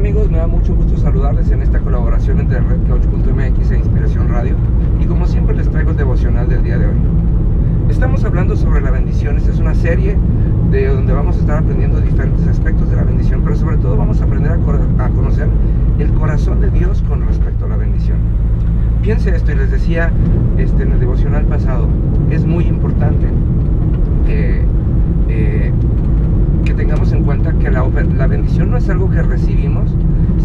amigos? Me da mucho gusto saludarles en esta colaboración entre RedCouch.mx e Inspiración Radio. Y como siempre les traigo el devocional del día de hoy. Estamos hablando sobre la bendición. Esta es una serie de donde vamos a estar aprendiendo diferentes aspectos de la bendición, pero sobre todo vamos a aprender a conocer el corazón de Dios con respecto a la bendición. Piense esto, y les decía en el devocional pasado, es muy importante que tengamos en cuenta que la bendición no es algo que recibimos,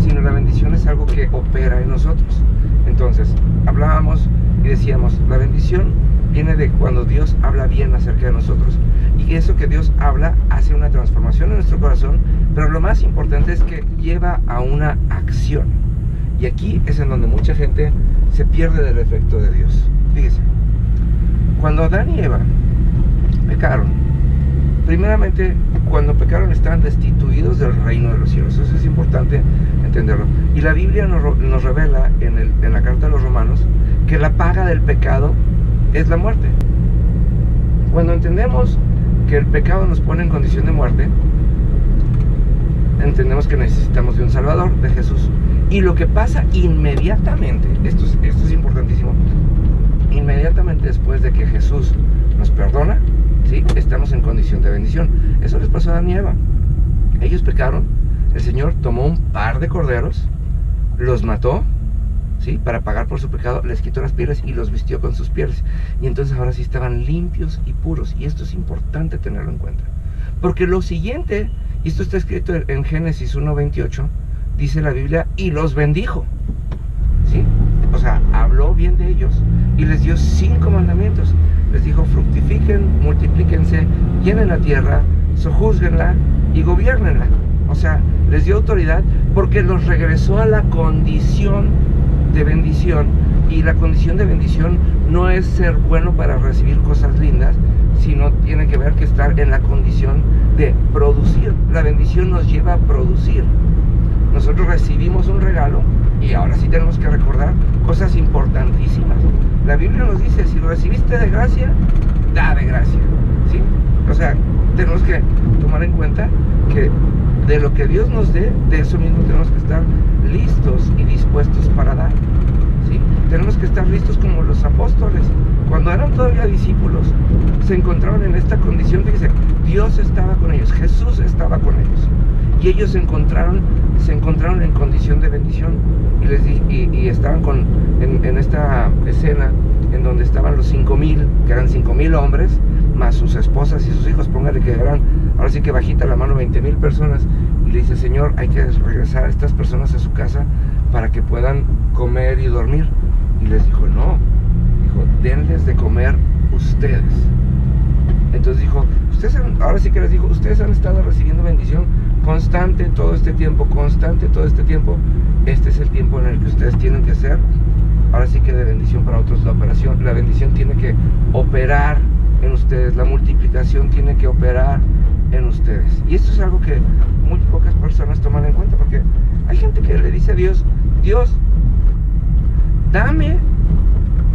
sino la bendición es algo que opera en nosotros. Entonces, hablábamos y decíamos, la bendición viene de cuando Dios habla bien acerca de nosotros, y eso que Dios habla hace una transformación en nuestro corazón, pero lo más importante es que lleva a una acción. Y aquí es en donde mucha gente se pierde del efecto de Dios. Fíjese, cuando Adán y Eva pecaron, primeramente, cuando pecaron estaban destituidos del reino de los cielos. Eso es importante entenderlo. Y la Biblia nos revela en la carta a los Romanos que la paga del pecado es la muerte. Cuando entendemos que el pecado nos pone en condición de muerte, entendemos que necesitamos de un Salvador, de Jesús. Y lo que pasa inmediatamente, esto es importantísimo, inmediatamente después de que Jesús nos perdona, ¿sí?, estamos en condición de bendición. Eso les pasó a Adán y Eva. Ellos pecaron, el Señor tomó un par de corderos, los mató, ¿sí?, para pagar por su pecado, les quitó las pieles y los vistió con sus pieles. Y entonces ahora sí estaban limpios y puros. Y esto es importante tenerlo en cuenta. Porque lo siguiente, y esto está escrito en Génesis 1:28, dice la Biblia, y los bendijo. ¿Sí? O sea, habló bien de ellos y les dio 5 mandamientos. Les dijo, fructifiquen, multiplíquense, llenen la tierra, sojúzguenla y gobiernenla. O sea, les dio autoridad porque los regresó a la condición de bendición. Y la condición de bendición no es ser bueno para recibir cosas lindas, sino tiene que ver que estar en la condición de producir. La bendición nos lleva a producir. Nosotros recibimos un regalo y ahora sí tenemos que recordar cosas importantísimas. La Biblia nos dice, si lo recibiste de gracia, da de gracia, ¿sí? O sea, tenemos que tomar en cuenta que de lo que Dios nos dé, de eso mismo tenemos que estar listos y dispuestos para dar, ¿sí? Tenemos que estar listos como los apóstoles. Cuando eran todavía discípulos, se encontraron en esta condición. Fíjense, Dios estaba con ellos, Jesús estaba con ellos. Y ellos se encontraron en condición de bendición. Y estaban en esta escena en donde estaban los 5,000, que eran 5,000 hombres, más sus esposas y sus hijos. Póngale que eran, ahora sí que bajita la mano, 20,000 personas. Y le dice, Señor, hay que regresar a estas personas a su casa para que puedan comer y dormir. Y les dijo, no, dijo, denles de comer ustedes. Entonces dijo, ahora sí que les dijo, ustedes han estado recibiendo bendición constante todo este tiempo, este es el tiempo en el que ustedes tienen que ser, ahora sí que de bendición para otros. La bendición tiene que operar en ustedes, la multiplicación tiene que operar en ustedes. Y esto es algo que muy pocas personas toman en cuenta, porque hay gente que le dice a Dios, Dios, dame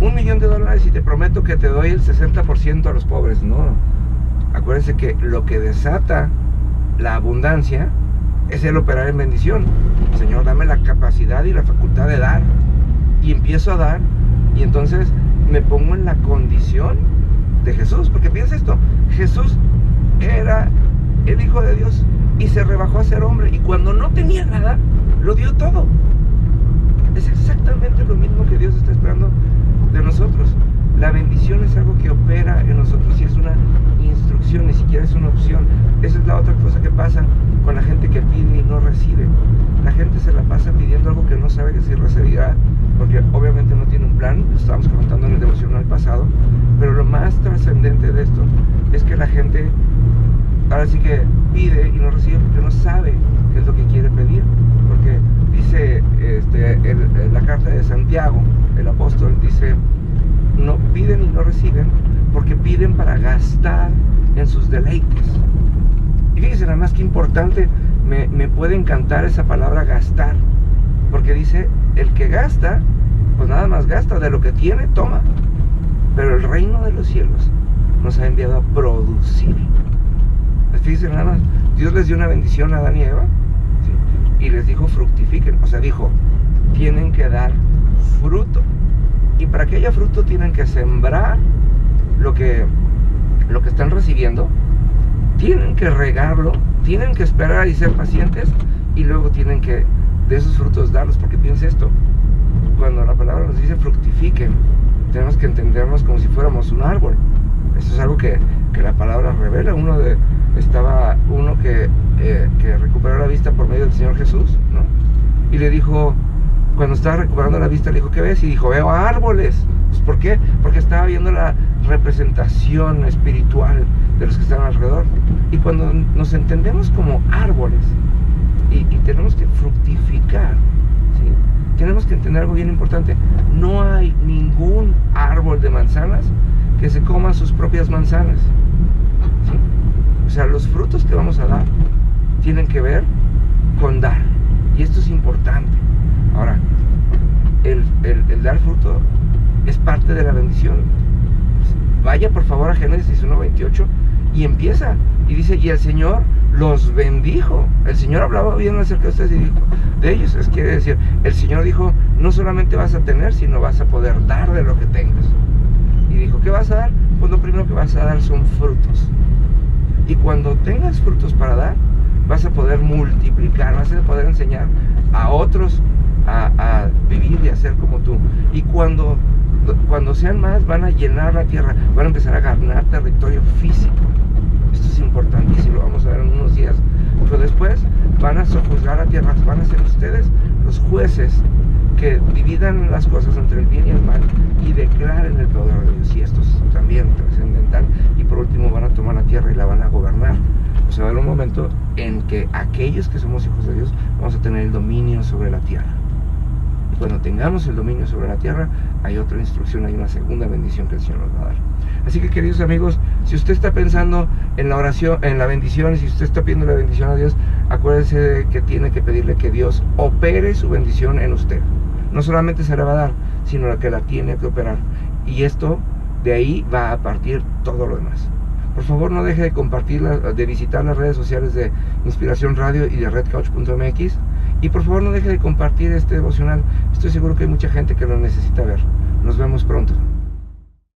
$1,000,000 y te prometo que te doy el 60% a los pobres. No, acuérdense que lo que desata la abundancia es el operar en bendición. Señor, dame la capacidad y la facultad de dar, y empiezo a dar, y entonces me pongo en la condición de Jesús. Porque piensa esto, Jesús era el Hijo de Dios y se rebajó a ser hombre, y cuando no tenía nada, lo dio todo. Es exactamente lo mismo que Dios está esperando de nosotros. La bendición es algo que opera en nosotros y es una instrucción, ni siquiera es una opción. Esa es la otra cosa que pasa con la gente que pide y no recibe. La gente se la pasa pidiendo algo que no sabe que si recibirá, porque obviamente no tiene un plan. Lo estábamos comentando en el devocional pasado. Pero lo más trascendente de esto es que la gente ahora sí que pide y no recibe porque no sabe qué es lo que quiere pedir. Porque dice la carta de Santiago, el apóstol dice, no piden y no reciben porque piden para gastar en sus deleites. Y fíjense nada más que importante, me puede encantar esa palabra gastar, porque dice, el que gasta, pues nada más gasta, de lo que tiene, toma. Pero el reino de los cielos nos ha enviado a producir. Fíjense nada más, Dios les dio una bendición a Adán y Eva, ¿sí? y les dijo fructifiquen, o sea, dijo, tienen que dar fruto, y para que haya fruto tienen que sembrar lo que están recibiendo, tienen que regarlo, tienen que esperar y ser pacientes, y luego tienen que de esos frutos darlos, porque piensa esto, cuando la palabra nos dice fructifiquen, tenemos que entendernos como si fuéramos un árbol. Eso es algo que la palabra revela. Estaba uno que recuperó la vista por medio del Señor Jesús, ¿no? Y le dijo, cuando estaba recuperando la vista, le dijo, ¿qué ves? Y dijo, veo árboles. Pues, ¿por qué? Porque estaba viendo la representación espiritual de los que estaban alrededor. Y cuando nos entendemos como árboles y tenemos que fructificar, ¿sí? Tenemos que entender algo bien importante. No hay ningún árbol de manzanas que se coma sus propias manzanas, ¿sí? O sea, los frutos que vamos a dar tienen que ver con dar. Y esto es importante. Ahora, el dar fruto es parte de la bendición. Vaya por favor a Génesis 1:28 y empieza. Y dice, y el Señor los bendijo. El Señor hablaba bien acerca de ustedes y dijo, de ellos. Es quiere decir, el Señor dijo, no solamente vas a tener, sino vas a poder dar de lo que tengas. Y dijo, ¿qué vas a dar? Pues lo primero que vas a dar son frutos. Y cuando tengas frutos para dar, vas a poder multiplicar, vas a poder enseñar a otros a vivir y a ser como tú. Y cuando sean más, van a llenar la tierra, van a empezar a ganar territorio físico. Esto es importantísimo, lo vamos a ver en unos días. Pero después van a sojuzgar la tierra, van a ser ustedes los jueces que dividan las cosas entre el bien y el mal y declaren el poder de Dios. Y esto es también trascendental. Y por último van a tomar la tierra y la van a gobernar. O sea, va a haber un momento en que aquellos que somos hijos de Dios vamos a tener el dominio sobre la tierra. Y cuando tengamos el dominio sobre la tierra, hay otra instrucción, hay una segunda bendición que el Señor nos va a dar. Así que, queridos amigos, si usted está pensando en la oración, en la bendición, si usted está pidiendo la bendición a Dios, acuérdese de que tiene que pedirle que Dios opere su bendición en usted. No solamente se la va a dar, sino que la tiene que operar. Y esto, de ahí va a partir todo lo demás. Por favor, no deje de compartirla, de visitar las redes sociales de Inspiración Radio y de redcouch.mx. Y por favor, no deje de compartir este devocional. Estoy seguro que hay mucha gente que lo necesita ver. Nos vemos pronto.